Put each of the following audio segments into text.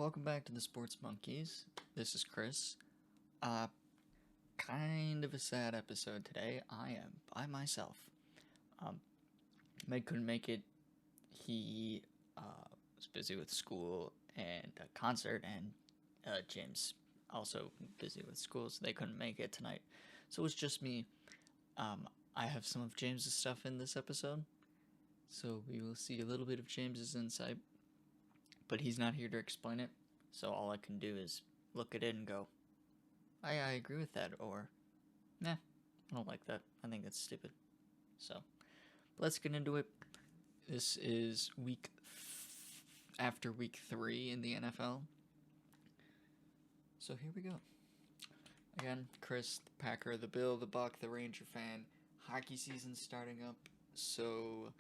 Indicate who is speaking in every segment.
Speaker 1: Welcome back to the Sports Monkeys. This is Chris. Uh, kind of a sad episode today. I am by myself. Meg couldn't make it. He was busy with school and a concert, and James also busy with school, so they couldn't make it tonight. So it was just me. I have some of James's stuff in this episode, so we will see a little bit of James's insight, but he's not here to explain it. So all I can do is look at it and go, I agree with that, or, nah, I don't like that. I think that's stupid. So, let's get into it. This is after week 3 in the NFL. So here we go. Again, Chris, the Packer, the Bill, the Buck, the Ranger fan. Hockey season starting up, so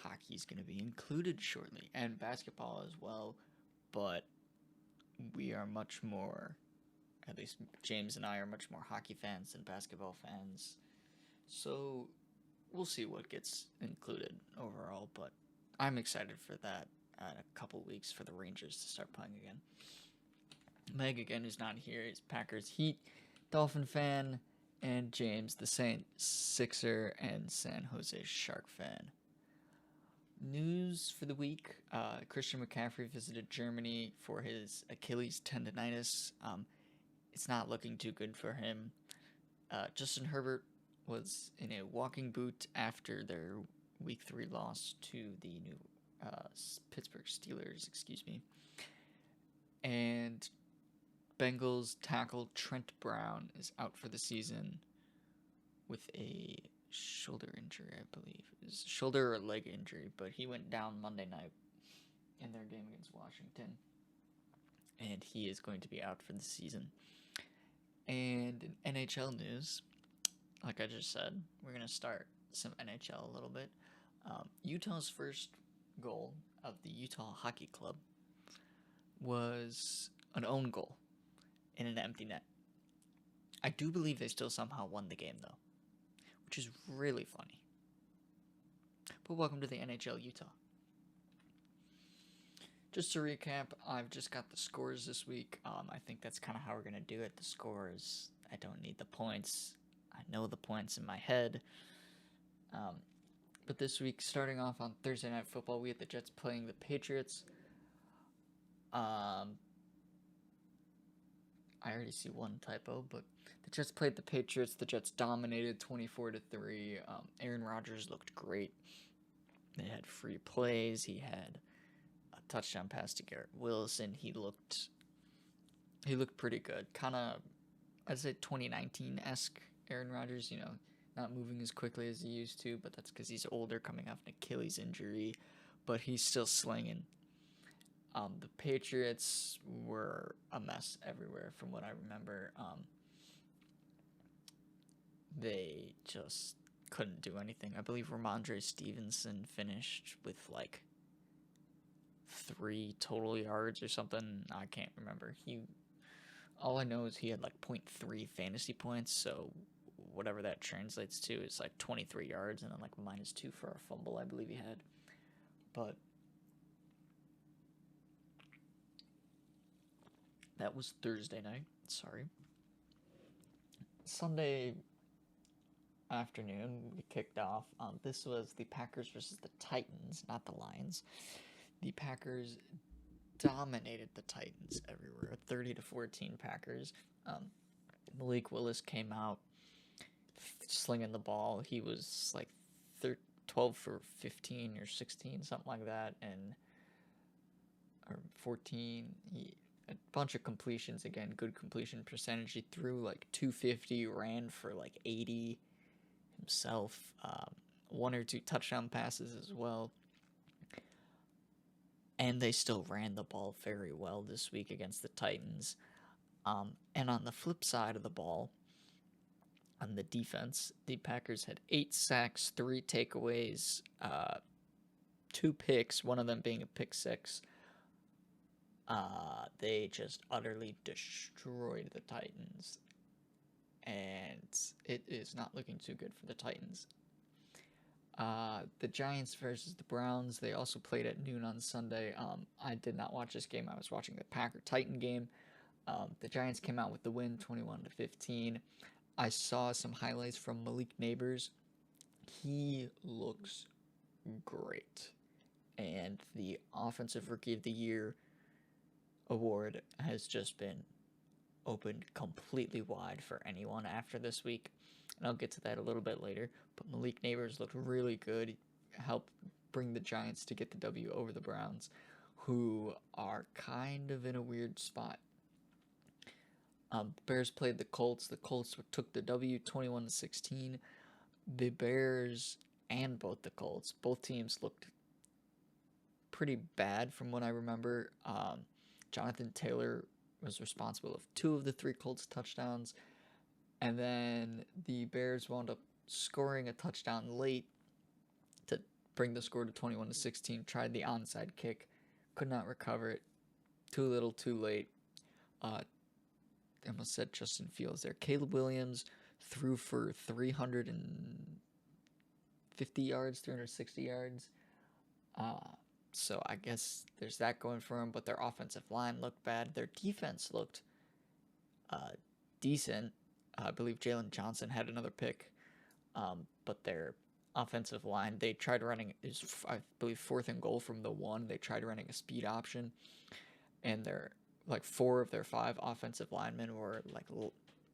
Speaker 1: hockey's going to be included shortly, and basketball as well, but we are much more, at least James and I are much more hockey fans than basketball fans, so we'll see what gets included overall, but I'm excited for that in a couple weeks for the Rangers to start playing again. Meg, again, is not here. He's Packers, Heat, Dolphin fan, and James, the Saints, Sixer, and San Jose Shark fan. News for the week, Christian McCaffrey visited Germany for his Achilles tendonitis. It's not looking too good for him. Justin Herbert was in a walking boot after their week 3 loss to the new Pittsburgh Steelers, And Bengals tackle Trent Brown is out for the season with a shoulder injury, I believe. It was shoulder or leg injury, but he went down Monday night in their game against Washington, and he is going to be out for the season. And in NHL news, like I just said, we're going to start some NHL a little bit. Utah's first goal of the Utah Hockey Club was an own goal in an empty net. I do believe they still somehow won the game, though, which is really funny. But welcome to the NHL Utah. Just to recap, I've just got the scores this week. I think that's kind of how we're going to do it. The scores, I don't need the points. I know the points in my head. But this week, starting off on Thursday Night Football, we had the Jets playing the Patriots. I already see one typo, but the Jets played the Patriots. The Jets dominated 24-3. Aaron Rodgers looked great. They had free plays. He had a touchdown pass to Garrett Wilson. He looked pretty good. Kind of, I'd say 2019-esque Aaron Rodgers, not moving as quickly as he used to, but that's because he's older, coming off an Achilles injury, but he's still slinging. The Patriots were a mess everywhere from what I remember. They just couldn't do anything. I believe Ramondre Stevenson finished with 3 total yards or something. I can't remember. All I know is he had 0.3 fantasy points, so whatever that translates to is 23 yards and then -2 for a fumble I believe he had. But that was Thursday night. Sorry. Sunday afternoon, we kicked off. This was the Packers versus the Titans, not the Lions. The Packers dominated the Titans everywhere, 30-14 Packers. Malik Willis came out slinging the ball. He was 12 for 15 or 16, something like that, or 14. A bunch of completions, again, good completion percentage. He threw 250, ran for 80 himself, 1 or 2 touchdown passes as well. And they still ran the ball very well this week against the Titans. And on the flip side of the ball, on the defense, the Packers had 8 sacks, 3 takeaways, 2 picks, one of them being a pick 6. They just utterly destroyed the Titans, and it is not looking too good for the Titans. The Giants versus the Browns. They also played at noon on Sunday. I did not watch this game. I was watching the Packer-Titan game. The Giants came out with the win, 21-15. I saw some highlights from Malik Neighbors. He looks great. And the Offensive Rookie of the Year award has just been opened completely wide for anyone after this week. And I'll get to that a little bit later. But Malik Neighbors looked really good. He helped bring the Giants to get the W over the Browns, who are kind of in a weird spot. Bears played the Colts. The Colts took the W 21-16. The Bears and both the Colts, both teams looked pretty bad from what I remember. Jonathan Taylor was responsible of 2 of the 3 Colts touchdowns. And then the Bears wound up scoring a touchdown late to bring the score to 21-16. Tried the onside kick, could not recover it. Too little, too late. I almost said Justin Fields there. Caleb Williams threw for 350 yards, 360 yards. So I guess there's that going for him, but their offensive line looked bad. Their defense looked decent. I believe Jalen Johnson had another pick, but their offensive line, they tried running, I believe, 4th and goal from the 1. They tried running a speed option, and their 4 of their 5 offensive linemen were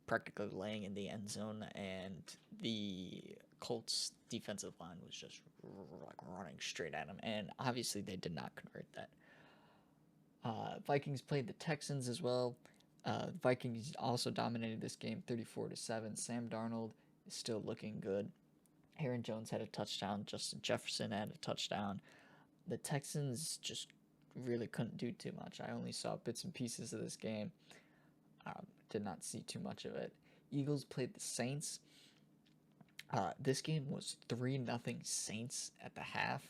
Speaker 1: practically laying in the end zone, and the Colts defensive line was just running straight at them, and obviously they did not convert that. Vikings played the Texans as well. Vikings also dominated this game 34-7. Sam Darnold is still looking good. Aaron Jones had a touchdown. Justin Jefferson had a touchdown. The Texans just really couldn't do too much. I only saw bits and pieces of this game. Did not see too much of it. Eagles played the Saints. This game was 3-0 Saints at the half.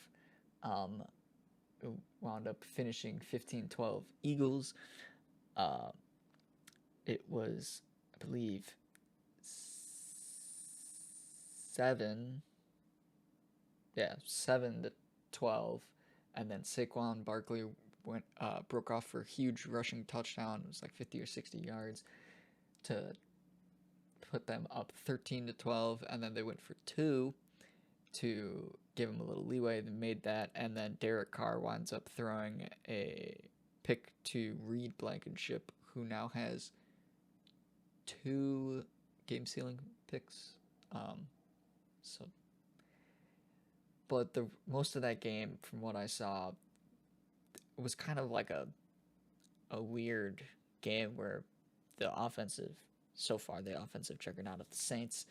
Speaker 1: It wound up finishing 15-12 Eagles. It was, I believe, 7-12, and then Saquon Barkley broke off for a huge rushing touchdown. It was 50 or 60 yards to put them up 13-12, and then they went for 2 to give him a little leeway. They made that, and then Derek Carr winds up throwing a pick to Reed Blankenship, who now has 2 game-sealing picks. But the most of that game, from what I saw, was kind of like a weird game where the offensive juggernaut of the Saints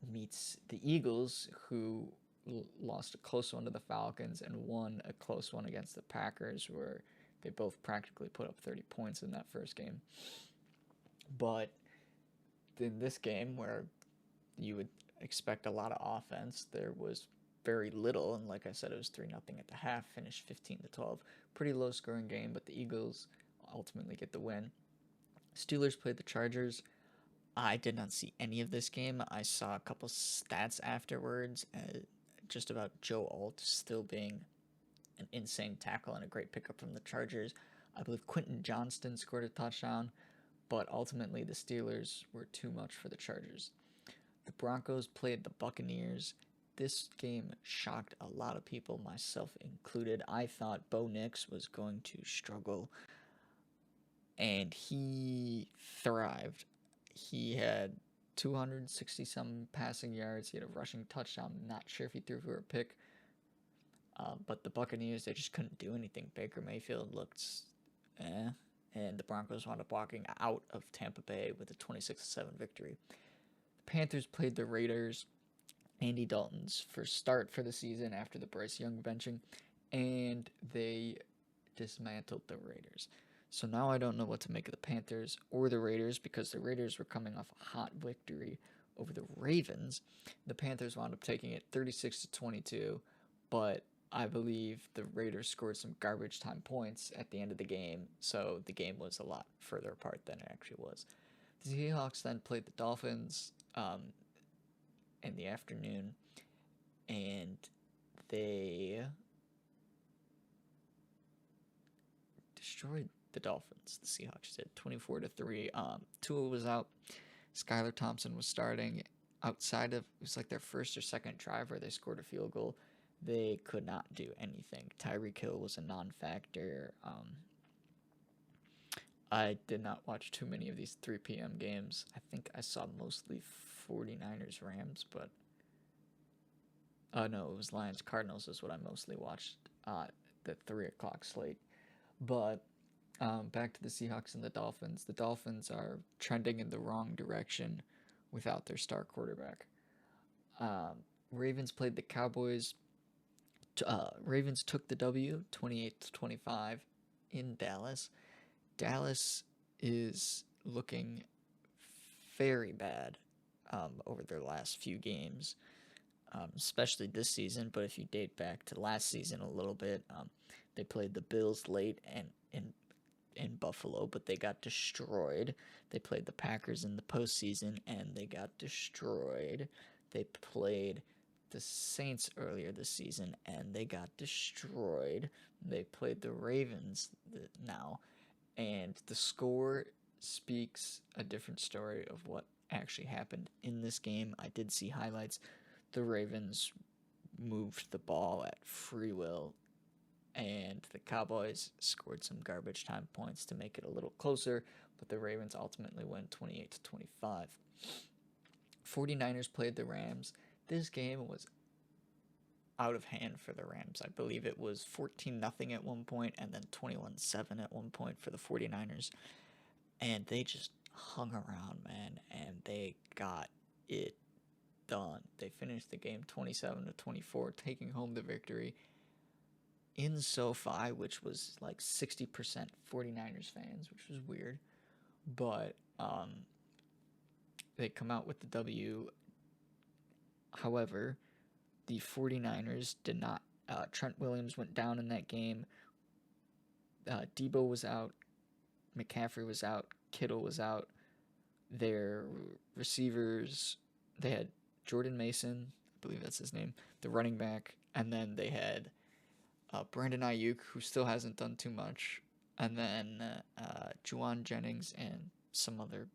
Speaker 1: meets the Eagles, who lost a close one to the Falcons and won a close one against the Packers, where they both practically put up 30 points in that first game. But in this game, where you would expect a lot of offense, there was very little, and like I said, it was 3-0 at the half, finished 15-12. Pretty low scoring game, but the Eagles ultimately get the win. Steelers played the Chargers. I did not see any of this game. I saw a couple stats afterwards, just about Joe Alt still being an insane tackle and a great pickup from the Chargers. I believe Quentin Johnston scored a touchdown, but ultimately the Steelers were too much for the Chargers. The Broncos played the Buccaneers. This game shocked a lot of people, myself included. I thought Bo Nix was going to struggle, and he thrived. He had 260-some passing yards. He had a rushing touchdown. I'm not sure if he threw for a pick. But the Buccaneers, they just couldn't do anything. Baker Mayfield looked and the Broncos wound up walking out of Tampa Bay with a 26-7 victory. The Panthers played the Raiders. Andy Dalton's first start for the season after the Bryce Young benching, and they dismantled the Raiders. So now I don't know what to make of the Panthers or the Raiders, because the Raiders were coming off a hot victory over the Ravens. The Panthers wound up taking it 36-22, but I believe the Raiders scored some garbage time points at the end of the game, so the game was a lot further apart than it actually was. The Seahawks then played the Dolphins in the afternoon, and they destroyed the Dolphins. The Seahawks did 24-3. Tua was out. Skylar Thompson was starting. Outside of, it was like their first or second drive where they scored a field goal. They could not do anything. Tyreek Hill was a non-factor. I did not watch too many of these 3 p.m. games. I think I saw mostly 49ers Rams, but no, it was Lions Cardinals is what I mostly watched. The 3 o'clock slate. But back to the Seahawks and the Dolphins. The Dolphins are trending in the wrong direction without their star quarterback. Ravens played the Cowboys. Ravens took the W, 28-25 in Dallas. Dallas is looking very bad over their last few games, especially this season. But if you date back to last season a little bit, they played the Bills late and in Buffalo, but they got destroyed. They played the Packers in the postseason, and they got destroyed. They played the Saints earlier this season, and they got destroyed. They played the Ravens now, and the score speaks a different story of what actually happened in this game. I did see highlights. The Ravens moved the ball at free will, and the Cowboys scored some garbage time points to make it a little closer, but the Ravens ultimately win 28-25. 49ers played the Rams. This game was out of hand for the Rams. I believe it was 14-0 at one point and then 21-7 at one point for the 49ers. And they just hung around, man, and they got it done. They finished the game 27-24, taking home the victory in SoFi, which was like 60% 49ers fans, which was weird. But they come out with the W. However, the 49ers did not. Trent Williams went down in that game. Debo was out. McCaffrey was out. Kittle was out. Their receivers, they had Jordan Mason, I believe that's his name, the running back, and then they had Brandon Ayuk, who still hasn't done too much, and then Juwan Jennings and some other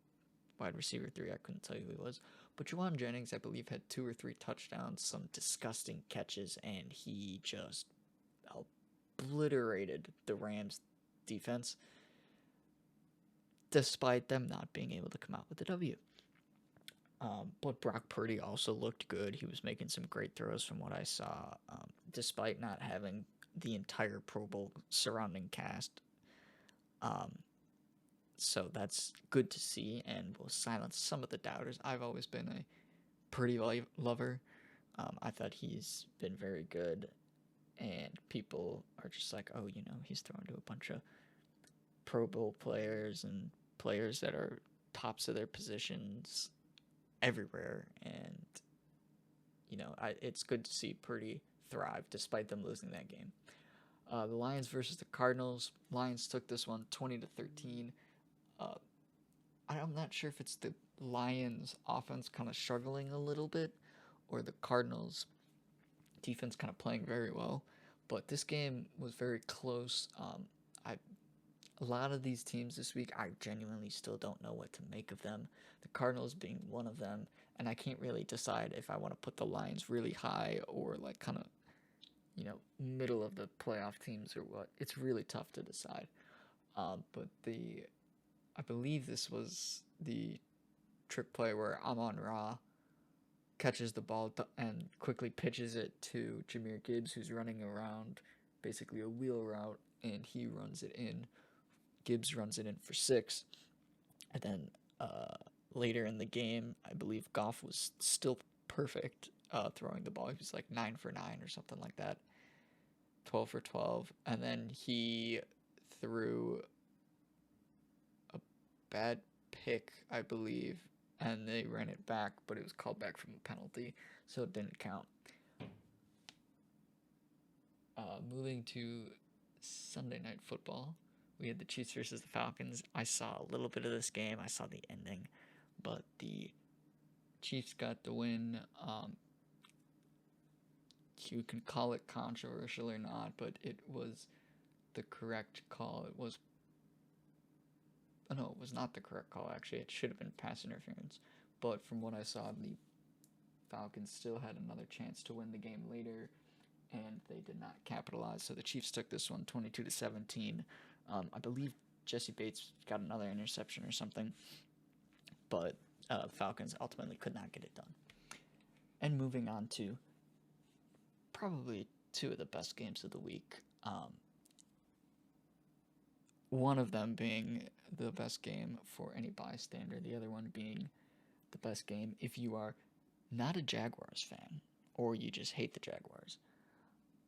Speaker 1: wide receiver 3. I couldn't tell you who he was. But Juwan Jennings, I believe, had 2 or 3 touchdowns, some disgusting catches, and he just obliterated the Rams' defense, despite them not being able to come out with the W. But Brock Purdy also looked good. He was making some great throws from what I saw, despite not having the entire Pro Bowl surrounding cast. So that's good to see, and will silence some of the doubters. I've always been a Purdy lover. I thought he's been very good, and people are just like, oh, he's thrown to a bunch of Pro Bowl players and players that are tops of their positions everywhere, and it's good to see Purdy thrive despite them losing that game. The Lions versus the Cardinals. Lions took this one 20-13. I'm not sure if it's the Lions offense kind of struggling a little bit or the Cardinals defense kind of playing very well, but this game was very close. A lot of these teams this week, I genuinely still don't know what to make of them. The Cardinals being one of them, and I can't really decide if I want to put the Lions really high or like kind of, middle of the playoff teams or what. It's really tough to decide. But I believe this was the trick play where Amon-Ra catches the ball and quickly pitches it to Jahmyr Gibbs, who's running around basically a wheel route, and he runs it in. Gibbs runs it in for 6. And then later in the game, I believe Goff was still perfect throwing the ball. He was like 9 for 9 or something like that. 12 for 12. And then he threw a bad pick, I believe, and they ran it back, but it was called back from a penalty, so it didn't count. Moving to Sunday Night Football, we had the Chiefs versus the Falcons. I saw a little bit of this game. I saw the ending, but the Chiefs got the win. you can call it controversial or not, but it was the correct call. It was. Oh, no, it was not the correct call, actually. It should have been pass interference. But from what I saw, the Falcons still had another chance to win the game later, and they did not capitalize. So the Chiefs took this one 22-17. I believe Jesse Bates got another interception or something, but Falcons ultimately could not get it done. And moving on to probably two of the best games of the week. One of them being the best game for any bystander, the other one being the best game if you are not a Jaguars fan or you just hate the Jaguars.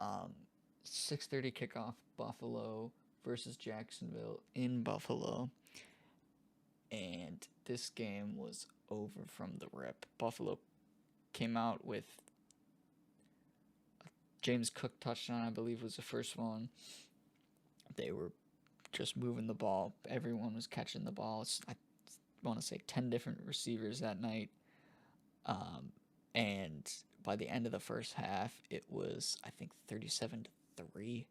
Speaker 1: 6:30 kickoff, Buffalo versus Jacksonville in Buffalo. And this game was over from the rip. Buffalo came out with a James Cook touchdown, I believe was the first one. They were just moving the ball. Everyone was catching the ball. I want to say 10 different receivers that night. And by the end of the first half, it was, I think, 37-3.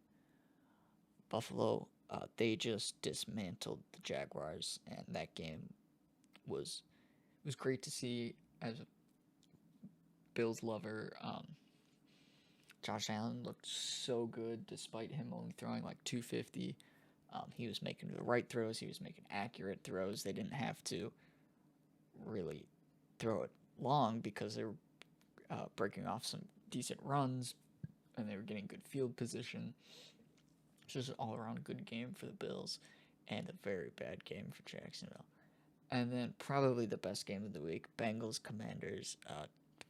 Speaker 1: Buffalo, they just dismantled the Jaguars, and that game was great to see as a Bills lover. Josh Allen looked so good despite him only throwing like 250. He was making the right throws. He was making accurate throws. They didn't have to really throw it long because they were breaking off some decent runs and they were getting good field position. It's just an all-around good game for the Bills and a very bad game for Jacksonville. And then probably the best game of the week, Bengals-Commanders.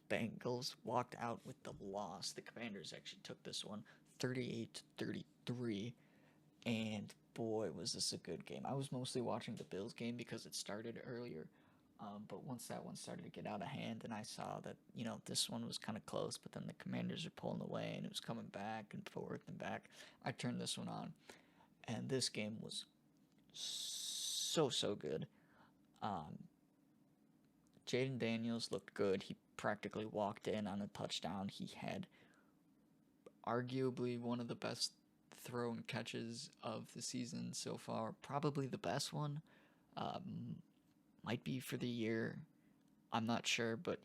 Speaker 1: Bengals walked out with the loss. The Commanders actually took this one 38-33. And boy, was this a good game. I was mostly watching the Bills game because it started earlier. But once that one started to get out of hand and I saw that, this one was kind of close, but then the Commanders were pulling away and it was coming back and forth and back, I turned this one on. And this game was so good. Jaden Daniels looked good. He practically walked in on a touchdown. He had arguably one of the best throw and catches of the season so far. Probably the best one. Might be for the year. I'm not sure, but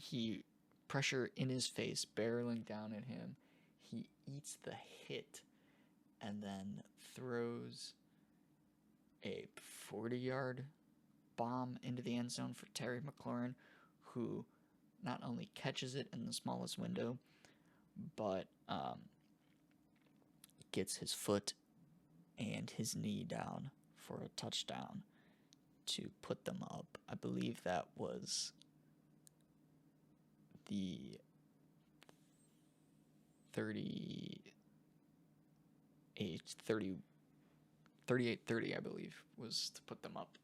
Speaker 1: pressure in his face, barreling down at him. He eats the hit and then throws a 40-yard bomb into the end zone for Terry McLaurin, who not only catches it in the smallest window, but gets his foot and his knee down for a touchdown to put them up. I believe that was the 38-30, I believe, was to put them up.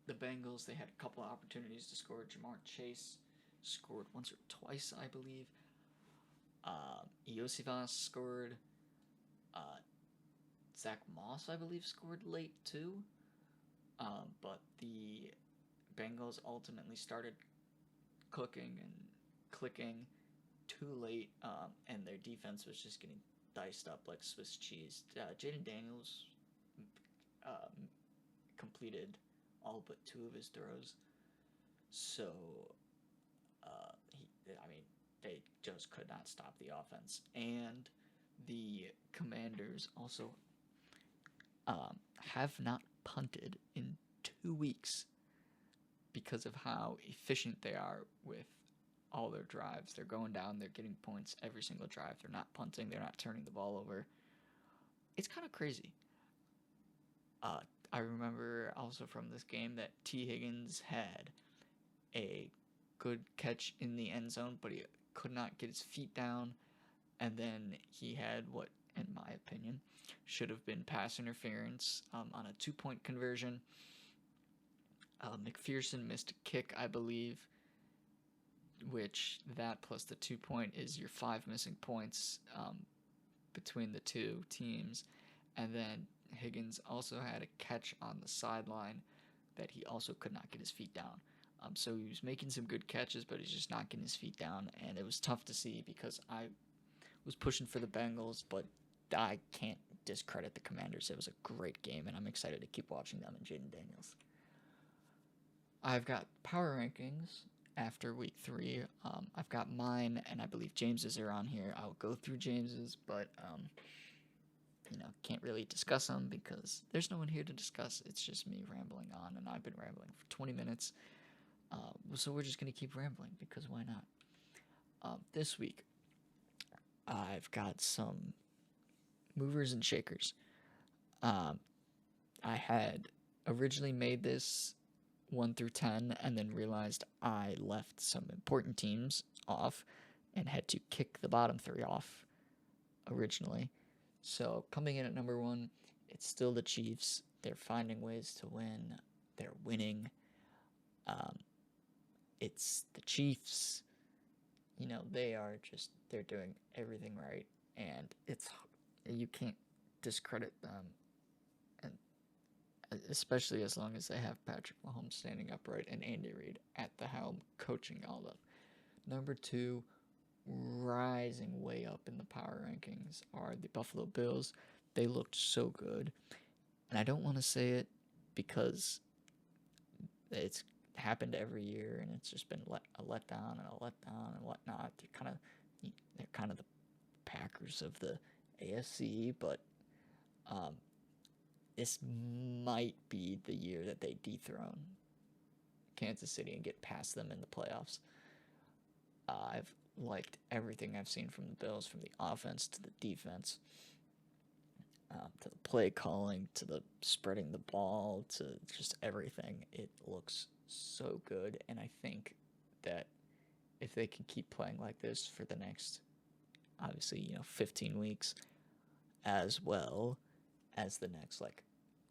Speaker 1: The Bengals, they had a couple of opportunities to score. Jamar Chase scored once or twice, I believe. Iosivas scored. Zach Moss, I believe, scored late too. But the Bengals ultimately started cooking and clicking too late, and their defense was just getting diced up like Swiss cheese. Jaden Daniels completed all but 2 of his throws, so they just could not stop the offense. And the Commanders also have not punted in 2 weeks because of how efficient they are with all their drives. They're going down, they're getting points every single drive. They're not punting, they're not turning the ball over. It's kind of crazy. I remember also from this game that T. Higgins had a good catch in the end zone, but he could not get his feet down. And then he had what, in my opinion, should have been pass interference on a 2-point conversion. McPherson missed a kick, I believe, which that plus the 2-point is your 5 missing points between the two teams. And then Higgins also had a catch on the sideline that he also could not get his feet down. So he was making some good catches, but he's just not getting his feet down. And it was tough to see because I was pushing for the Bengals, but I can't discredit the Commanders. It was a great game, and I'm excited to keep watching them and Jaden Daniels. I've got power rankings after week 3. I've got mine, and I believe James's are on here. I'll go through James's, but can't really discuss them because there's no one here to discuss. It's just me rambling on, and I've been rambling for 20 minutes. So we're just gonna keep rambling because why not? This week, I've got some movers and shakers. I had originally made this 1 through 10 and then realized I left some important teams off and had to kick the bottom 3 off originally. So coming in at number 1, it's still the Chiefs. They're finding ways to win. They're winning. It's the Chiefs. They're doing everything right, and you can't discredit them, and especially as long as they have Patrick Mahomes standing upright and Andy Reid at the helm coaching all of them. Number 2, rising way up in the power rankings, are the Buffalo Bills. They looked so good, and I don't want to say it because it's happened every year, and it's just been a letdown and whatnot. They're kind of the Packers of the AFC, but this might be the year that they dethrone Kansas City and get past them in the playoffs. I've liked everything I've seen from the Bills, from the offense to the defense, to the play calling, to the spreading the ball, to just everything. It looks so good, and I think that if they can keep playing like this for the next, obviously, 15 weeks, as well as the next,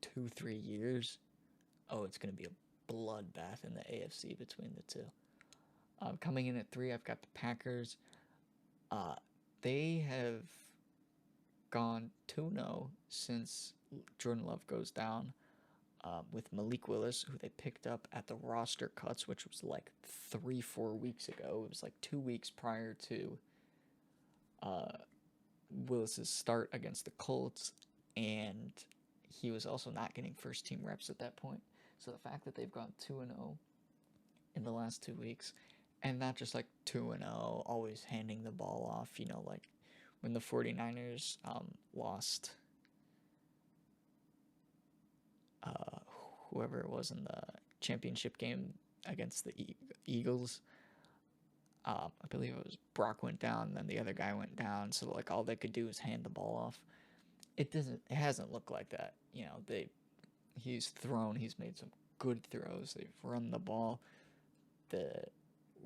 Speaker 1: 2-3 years, it's going to be a bloodbath in the AFC between the two. Coming in at 3, I've got the Packers. They have gone 2-0 since Jordan Love goes down, with Malik Willis, who they picked up at the roster cuts, which was 3-4 weeks ago. It was 2 weeks prior to Willis's start against the Colts, and he was also not getting first team reps at that point. So the fact that they've gone 2-0 in the last 2 weeks, and not just 2-0, always handing the ball off, when the 49ers lost whoever it was in the championship game against the Eagles. I believe it was Brock went down, then the other guy went down, so all they could do was hand the ball off. It hasn't looked like that. He's made some good throws. They've run the ball. The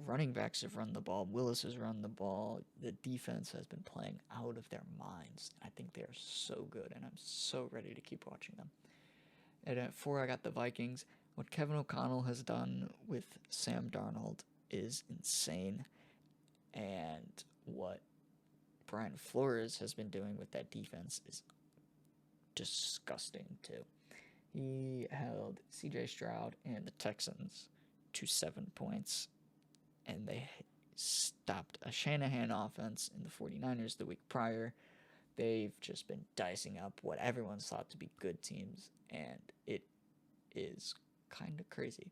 Speaker 1: running backs have run the ball. Willis has run the ball. The defense has been playing out of their minds. I think they are so good, and I'm so ready to keep watching them. And at 4, I got the Vikings. What Kevin O'Connell has done with Sam Darnold is insane. And what Brian Flores has been doing with that defense is disgusting, too. He held C.J. Stroud and the Texans to 7 points, and they stopped a Shanahan offense in the 49ers the week prior. They've just been dicing up what everyone's thought to be good teams, and it is kind of crazy.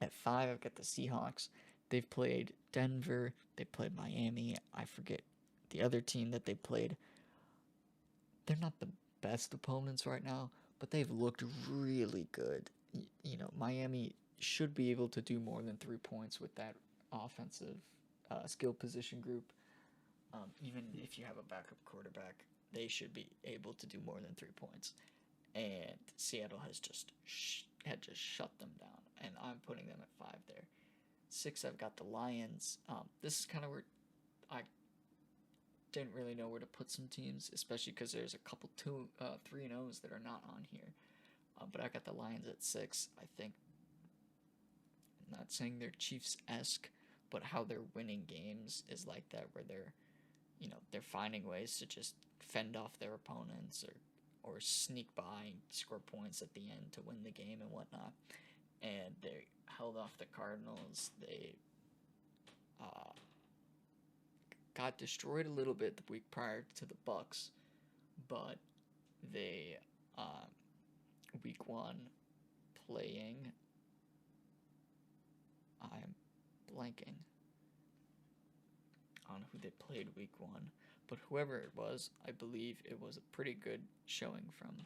Speaker 1: At 5, I've got the Seahawks. They've played Denver. They played Miami. I forget the other team that they played. They're not the best opponents right now, but they've looked really good. Miami should be able to do more than 3 points with that offensive skill position group. Even if you have a backup quarterback, they should be able to do more than 3 points. And Seattle has just shut them down, and I'm putting them at 5 there. 6, I've got the Lions. This is kind of where I didn't really know where to put some teams, especially because there's a couple 3-0s that are not on here. But I got the Lions at 6. I think, I'm not saying they're Chiefs-esque, but how they're winning games is like that, where they're finding ways to just fend off their opponents or sneak by and score points at the end to win the game and whatnot. And they held off the Cardinals. They got destroyed a little bit the week prior to the Bucks, but they week 1 playing. I'm blanking on who they played week 1, but whoever it was, I believe it was a pretty good showing from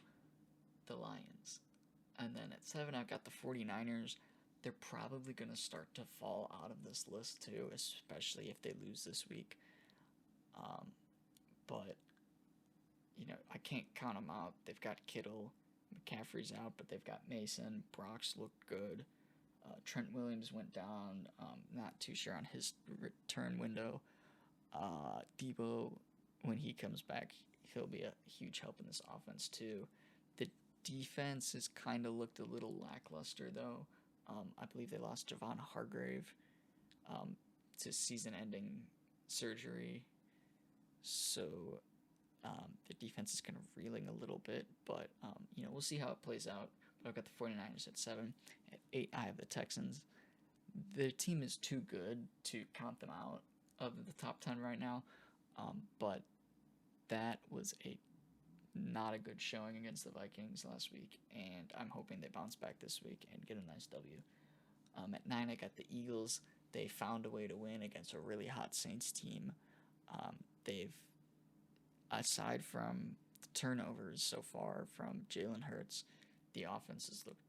Speaker 1: the Lions. And then at 7, I've got the 49ers. They're probably going to start to fall out of this list too, especially if they lose this week. But, I can't count them out. They've got Kittle, McCaffrey's out, but they've got Mason. Brock's looked good. Trent Williams went down. Not too sure on his return window. Debo, when he comes back, he'll be a huge help in this offense too. The defense has kind of looked a little lackluster though. I believe they lost Javon Hargrave to season-ending surgery. So the defense is kind of reeling a little bit, but we'll see how it plays out. But I've got the 49ers at 7. At 8, I have the Texans. Their team is too good to count them out of the top 10 right now, but that was not a good showing against the Vikings last week, and I'm hoping they bounce back this week and get a nice W. At 9, I got the Eagles. They found a way to win against a really hot Saints team. They've, aside from the turnovers so far from Jalen Hurts, the offense has looked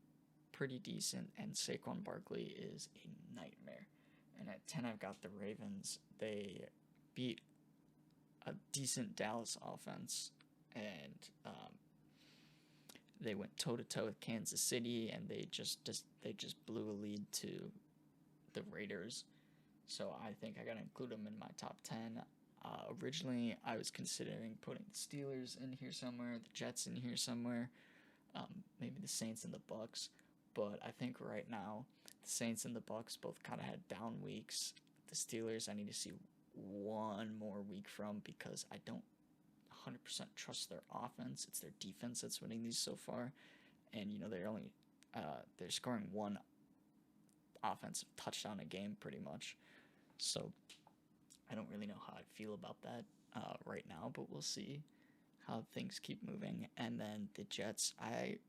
Speaker 1: pretty decent, and Saquon Barkley is a nightmare. And at 10, I've got the Ravens. They beat a decent Dallas offense, and they went toe-to-toe with Kansas City, and they just blew a lead to the Raiders. So I think I got to include them in my top 10. Originally, I was considering putting the Steelers in here somewhere, the Jets in here somewhere, maybe the Saints and the Bucks. But I think right now, the Saints and the Bucks both kind of had down weeks. The Steelers, I need to see one more week from, because I don't 100% trust their offense. It's their defense that's winning these so far, and they're scoring one offensive touchdown a game pretty much. So I don't really know how I feel about that right now, but we'll see how things keep moving. And then the Jets, I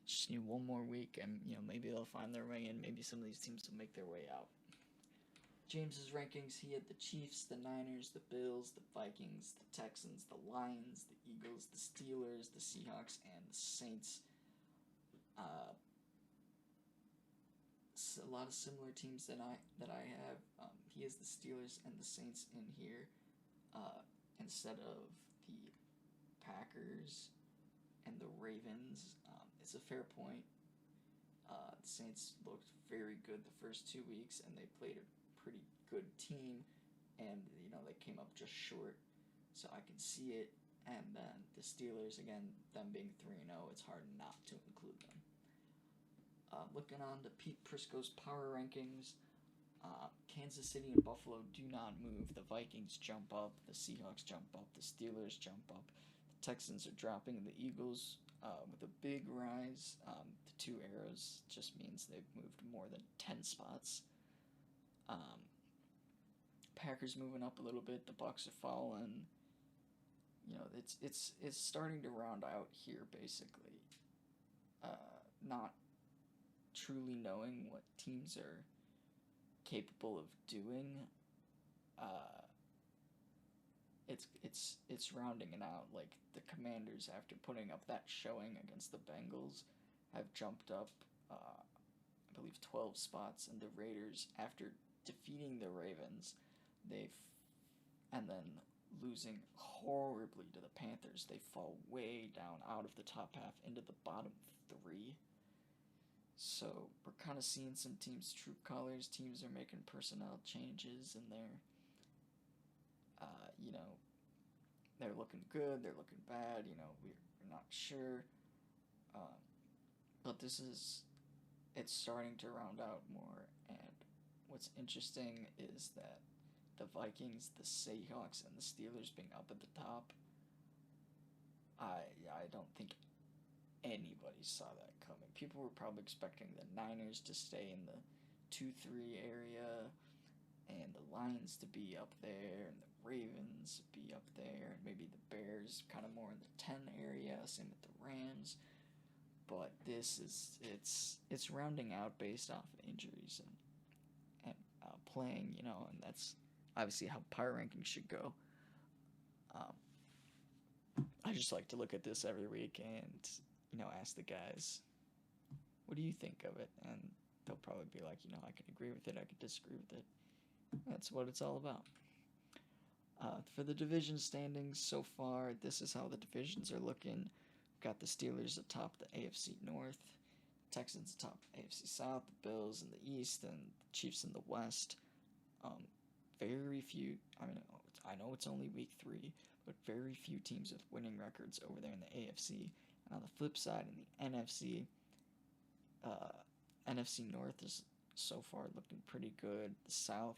Speaker 1: just need one more week, and maybe they'll find their way in. Maybe some of these teams will make their way out. James's rankings, he had the Chiefs, the Niners, the Bills, the Vikings, the Texans, the Lions, the Eagles, the Steelers, the Seahawks, and the Saints. A lot of similar teams that I have. He has the Steelers and the Saints in here instead of the Packers and the Ravens. It's a fair point. The Saints looked very good the first 2 weeks, and they played a pretty good team, and they came up just short, so I can see it. And then the Steelers, again, them being 3-0, it's hard not to include them. Looking on to Pete Prisco's power rankings, Kansas City and Buffalo do not move. The Vikings jump up, the Seahawks jump up, the Steelers jump up, the Texans are dropping, the Eagles with a big rise. The 2 arrows just means they've moved more than 10 spots. Packers moving up a little bit. The Bucks are falling. It's starting to round out here basically. Not truly knowing what teams are capable of doing. It's rounding it out. Like the Commanders, after putting up that showing against the Bengals, have jumped up, I believe, 12 spots, and the Raiders, after defeating the Ravens, and then losing horribly to the Panthers, they fall way down out of the top half into the bottom 3. So we're kind of seeing some teams' true colors. Teams are making personnel changes, and they're looking good, they're looking bad. We're not sure. But it's starting to round out more. And what's interesting is that the Vikings, the Seahawks, and the Steelers being up at the top, I don't think anybody saw that coming. People were probably expecting the Niners to stay in the 2-3 area, and the Lions to be up there, and the Ravens be up there, and maybe the Bears kind of more in the 10 area. Same with the Rams. But this is it's rounding out based off of injuries and playing, and that's obviously how power rankings should go. I just like to look at this every week and ask the guys, what do you think of it? And they'll probably be like, I can agree with it, I can disagree with it. That's what it's all about. For the division standings so far, this is how the divisions are looking. We've got the Steelers atop the AFC North, Texans atop AFC South, the Bills in the East, and the Chiefs in the West. Very few, I know it's only week 3, but very few teams with winning records over there in the AFC. And on the flip side, in the NFC, NFC North is so far looking pretty good. The South,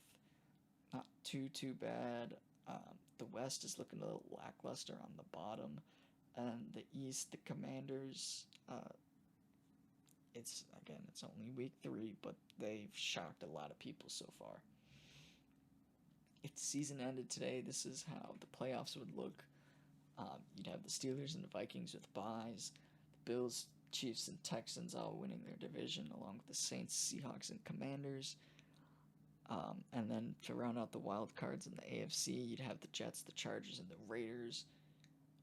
Speaker 1: not too bad. The West is looking a little lackluster on the bottom. And the East, the Commanders, it's only week 3, but they've shocked a lot of people so far. If the season ended today, this is how the playoffs would look. You'd have the Steelers and the Vikings with byes, the Bills, Chiefs, and Texans all winning their division, along with the Saints, Seahawks, and Commanders. And then to round out the wild cards in the AFC, you'd have the Jets, the Chargers, and the Raiders.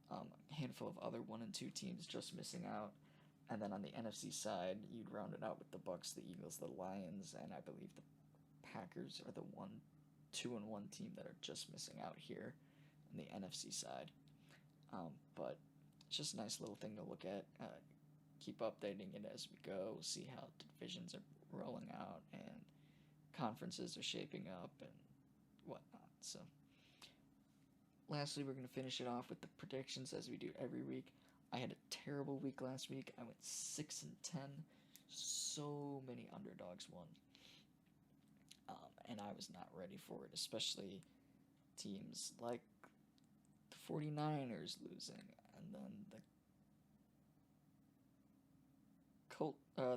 Speaker 1: A handful of other 1 and 2 teams just missing out. And then on the NFC side, you'd round it out with the Bucks, the Eagles, the Lions, and I believe the Packers are the 2 and 1 team that are just missing out here on the NFC side. But it's just a nice little thing to look at. Keep updating it as we go, see how the divisions are rolling out and conferences are shaping up and whatnot. So lastly, we're going to finish it off with the predictions as we do every week. I had a terrible week last week. I went 6-10. So many underdogs won. And I was not ready for it, especially teams like the 49ers losing, and then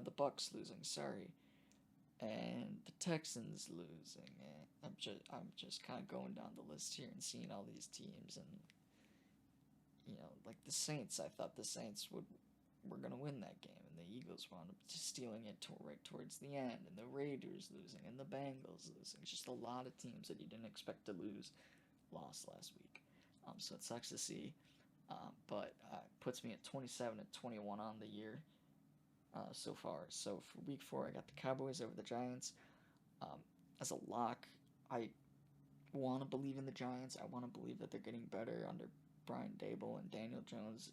Speaker 1: the Bucks losing, and the Texans losing. I'm just kind of going down the list here and seeing all these teams, and like the Saints. I thought the Saints were gonna win that game, and the Eagles wound up just stealing it right towards the end, and the Raiders losing, and the Bengals losing. Just a lot of teams that you didn't expect to lose lost last week. So it sucks to see, but puts me at 27-21 on the year so far. So for week 4, I got the Cowboys over the Giants as a lock. I want to believe in the Giants. I want to believe that they're getting better under Brian Daboll and Daniel Jones.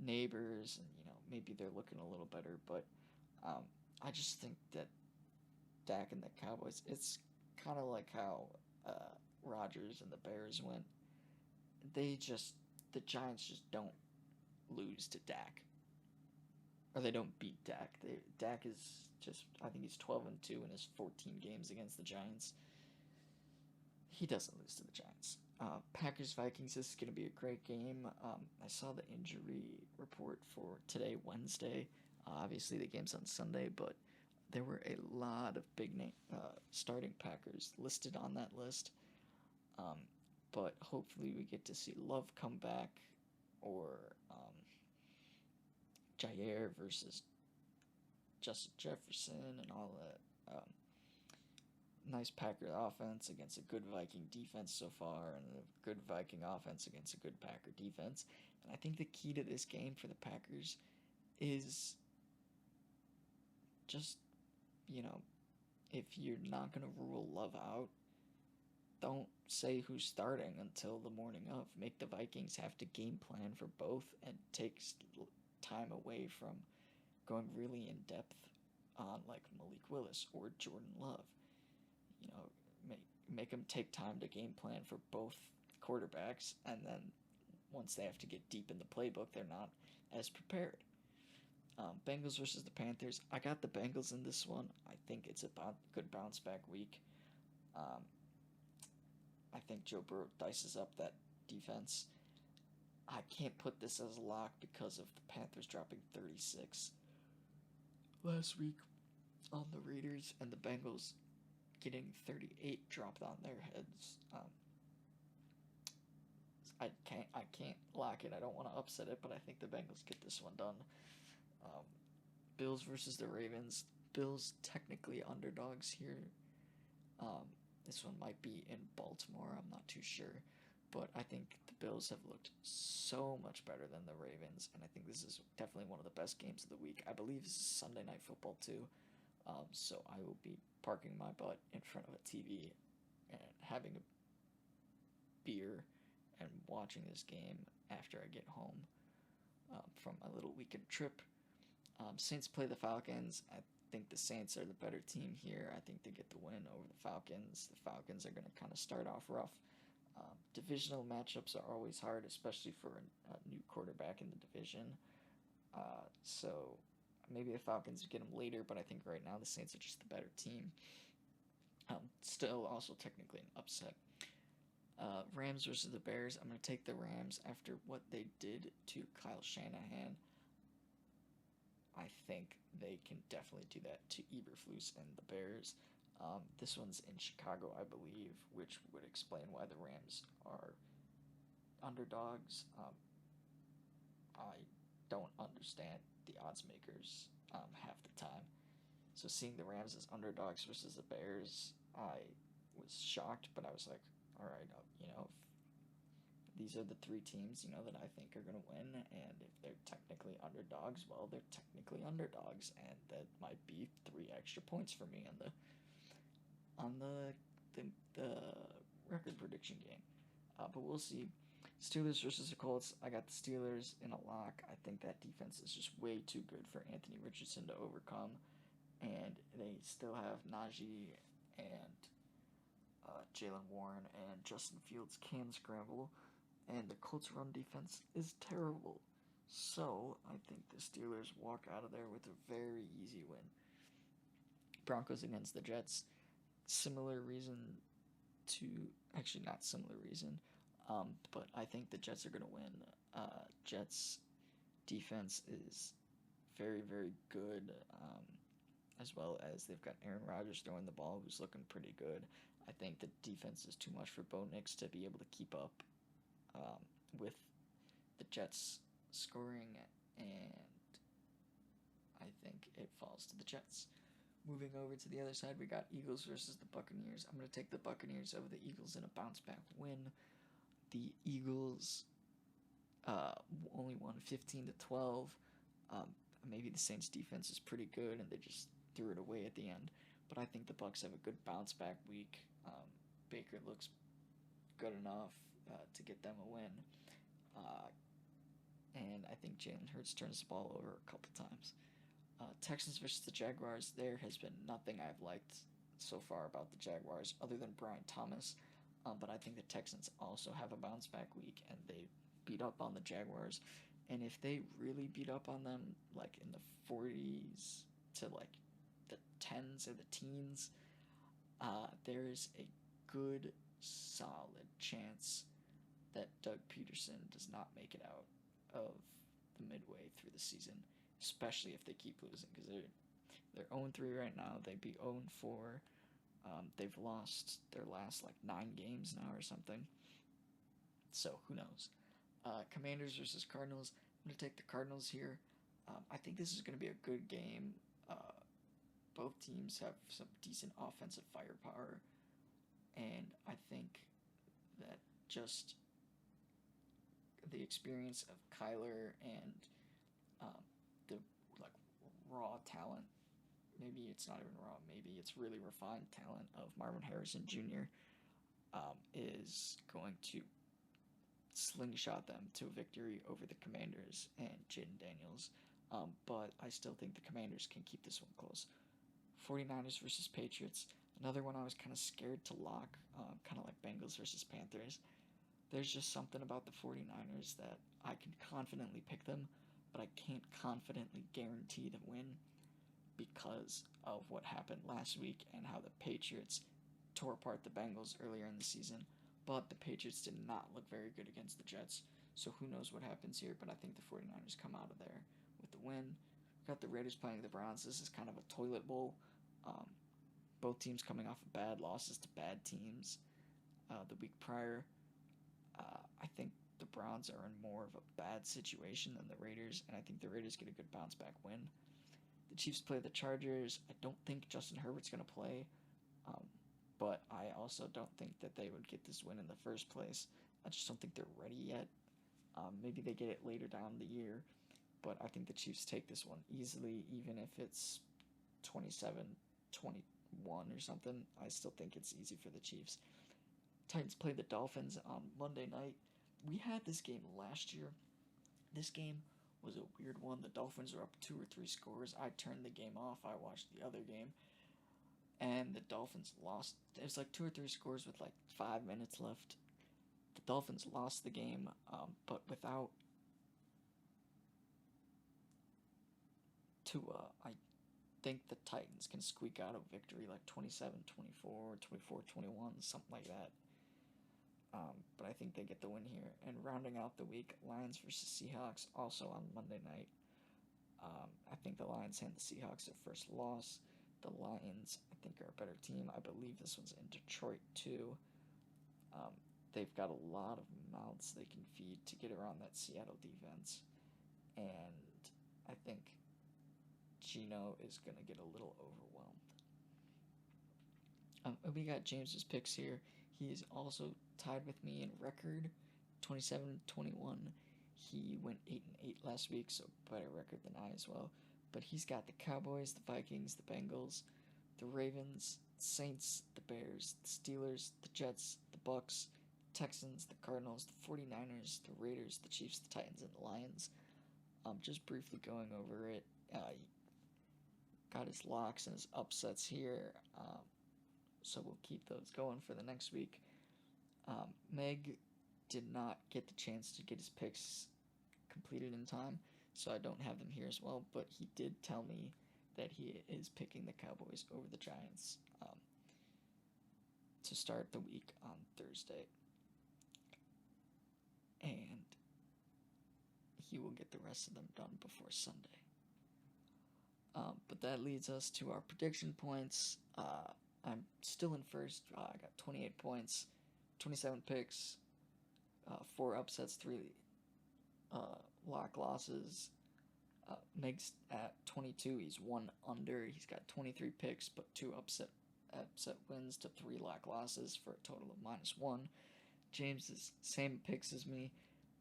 Speaker 1: Neighbors, and maybe they're looking a little better, but I just think that Dak and the Cowboys, it's kind of like how Rodgers and the Bears went. The Giants just don't lose to Dak, or they don't beat Dak. Dak is just, I think he's 12-2 in his 14 games against the Giants. He doesn't lose to the Giants. Packers-Vikings, this is going to be a great game. I saw the injury report for today, Wednesday. Obviously, the game's on Sunday, but there were a lot of big-name starting Packers listed on that list. But hopefully we get to see Love come back, or Jair versus Justin Jefferson and all that. Nice Packer offense against a good Viking defense so far, and a good Viking offense against a good Packer defense. And I think the key to this game for the Packers is just, if you're not going to rule Love out, don't say who's starting until the morning of. Make the Vikings have to game plan for both and take time away from going really in depth on like Malik Willis or Jordan Love. Make them take time to game plan for both quarterbacks, and then once they have to get deep in the playbook, they're not as prepared. Bengals versus the Panthers. I got the Bengals in this one. I think it's a good bounce back week. I think Joe Burrow dices up that defense. I can't put this as a lock because of the Panthers dropping 36 last week on the Raiders, and the Bengals getting 38 dropped on their heads. I can't lock it. I don't want to upset it, but I think the Bengals get this one done. Um, Bills versus the Ravens. Bills technically underdogs here. Um, this one might be in Baltimore. I'm not too sure, but I think the Bills have looked so much better than the Ravens, and I think this is definitely one of the best games of the week. I believe this is Sunday Night Football too, so I will be parking my butt in front of a TV and having a beer and watching this game after I get home from my little weekend trip. Saints play the Falcons. I think the Saints are the better team here. I think they get the win over the Falcons. The Falcons are going to kind of start off rough. Divisional matchups are always hard, especially for a new quarterback in the division. So maybe the Falcons get them later, but I think right now the Saints are just the better team. Still, also technically an upset. Rams versus the Bears. I'm going to take the Rams after what they did to Kyle Shanahan. I think they can definitely do that to Eberflus and the Bears. This one's in Chicago, I believe, which would explain why the Rams are underdogs. I don't understand the odds makers half the time. So seeing the Rams as underdogs versus the Bears, I was shocked, but I was like, all right, these are the three teams, that I think are going to win, and if they're technically underdogs, well, they're technically underdogs, and that might be 3 extra points for me on the record prediction game. But we'll see. Steelers versus the Colts. I got the Steelers in a lock. I think that defense is just way too good for Anthony Richardson to overcome, and they still have Najee and Jalen Warren and Justin Fields can scramble, and the Colts' run defense is terrible. So I think the Steelers walk out of there with a very easy win. Broncos against the Jets. Similar reason to actually not similar reason, but I think the Jets are going to win. Jets defense is very very good, as well as they've got Aaron Rodgers throwing the ball, who's looking pretty good. I think the defense is too much for Bo Nix to be able to keep up with the Jets scoring, and I think it falls to the Jets. Moving over to the other side, we got Eagles versus the Buccaneers. I'm going to take the Buccaneers over the Eagles in a bounce-back win. The Eagles only won 15-12. Maybe the Saints' defense is pretty good, and they just threw it away at the end. But I think the Bucs have a good bounce-back week. Baker looks good enough to get them a win. And I think Jalen Hurts turns the ball over a couple times. Texans versus the Jaguars. There has been nothing I've liked so far about the Jaguars other than Brian Thomas. But I think the Texans also have a bounce back week, and they beat up on the Jaguars. And if they really beat up on them, like in the 40s to like the 10s or the teens, there is a good, solid chance that Doug Peterson does not make it out of the midway through the season, especially if they keep losing, because they're 0-3 right now. They'd be 0-4. They've lost their last 9 games now or something. So who knows? Commanders versus Cardinals. I'm going to take the Cardinals here. I think this is going to be a good game. Both teams have some decent offensive firepower, and I think that just the experience of Kyler and the raw talent, maybe it's not even raw, maybe it's really refined talent of Marvin Harrison Jr. Is going to slingshot them to a victory over the Commanders and Jaden Daniels. But I still think the Commanders can keep this one close. 49ers versus Patriots. Another one I was kind of scared to lock, kind of like Bengals versus Panthers. There's just something about the 49ers that I can confidently pick them, but I can't confidently guarantee the win because of what happened last week and how the Patriots tore apart the Bengals earlier in the season. But the Patriots did not look very good against the Jets, so who knows what happens here, but I think the 49ers come out of there with the win. We've got the Raiders playing the Browns. This is kind of a toilet bowl. Both teams coming off of bad losses to bad teams the week prior. I think the Browns are in more of a bad situation than the Raiders, and I think the Raiders get a good bounce back win. The Chiefs play the Chargers. I don't think Justin Herbert's going to play, but I also don't think that they would get this win in the first place. I just don't think they're ready yet. Maybe they get it later down the year, but I think the Chiefs take this one easily, even if it's 27-21 or something. I still think it's easy for the Chiefs. Titans play the Dolphins on Monday night. We had this game last year. This game was a weird one. The Dolphins were up 2 or 3 scores. I turned the game off. I watched the other game. And the Dolphins lost. It was like 2 or 3 scores with like 5 minutes left. The Dolphins lost the game, but without Tua, I think the Titans can squeak out a victory like 27-24 or 24-21, something like that. But I think they get the win here. And rounding out the week, Lions versus Seahawks, also on Monday night. I think the Lions hand the Seahawks their first loss. The Lions, I think, are a better team. I believe this one's in Detroit, too. They've got a lot of mouths they can feed to get around that Seattle defense. And I think Geno is going to get a little overwhelmed. We got James's picks here. He is also tied with me in record, 27-21. He went 8-8 last week, so better record than I as well. But he's got the Cowboys, the Vikings, the Bengals, the Ravens, the Saints, the Bears, the Steelers, the Jets, the Bucks, Texans, the Cardinals, the 49ers, the Raiders, the Chiefs, the Titans, and the Lions. Just briefly going over it. Got his locks and his upsets here. So we'll keep those going for the next week. Meg did not get the chance to get his picks completed in time, so I don't have them here as well, but he did tell me that he is picking the Cowboys over the Giants to start the week on Thursday. And he will get the rest of them done before Sunday. But that leads us to our prediction points. I'm still in first. I got 28 points, 27 picks, 4 upsets, 3 lock losses. Meg's at 22. He's 1 under. He's got 23 picks, but 2 upset wins to 3 lock losses for a total of -1. James is same picks as me,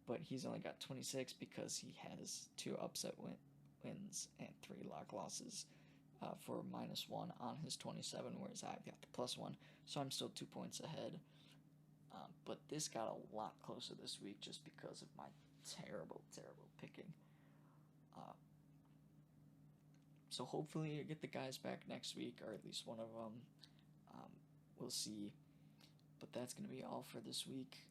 Speaker 1: but he's only got 26 because he has 2 upset wins and 3 lock losses for -1 on his 27, whereas I've got the +1, so I'm still 2 points ahead. But this got a lot closer this week just because of my terrible picking. So hopefully I get the guys back next week, or at least one of them. We'll see. But that's going to be all for this week.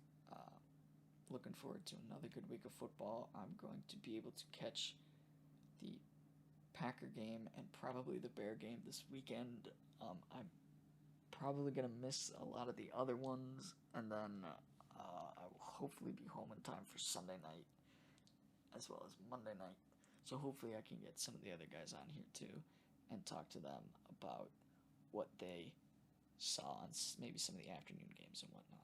Speaker 1: Looking forward to another good week of football. I'm going to be able to catch the Packer game and probably the Bear game this weekend. I'm probably going to miss a lot of the other ones, and then I will hopefully be home in time for Sunday night as well as Monday night. So hopefully I can get some of the other guys on here too and talk to them about what they saw on maybe some of the afternoon games and whatnot.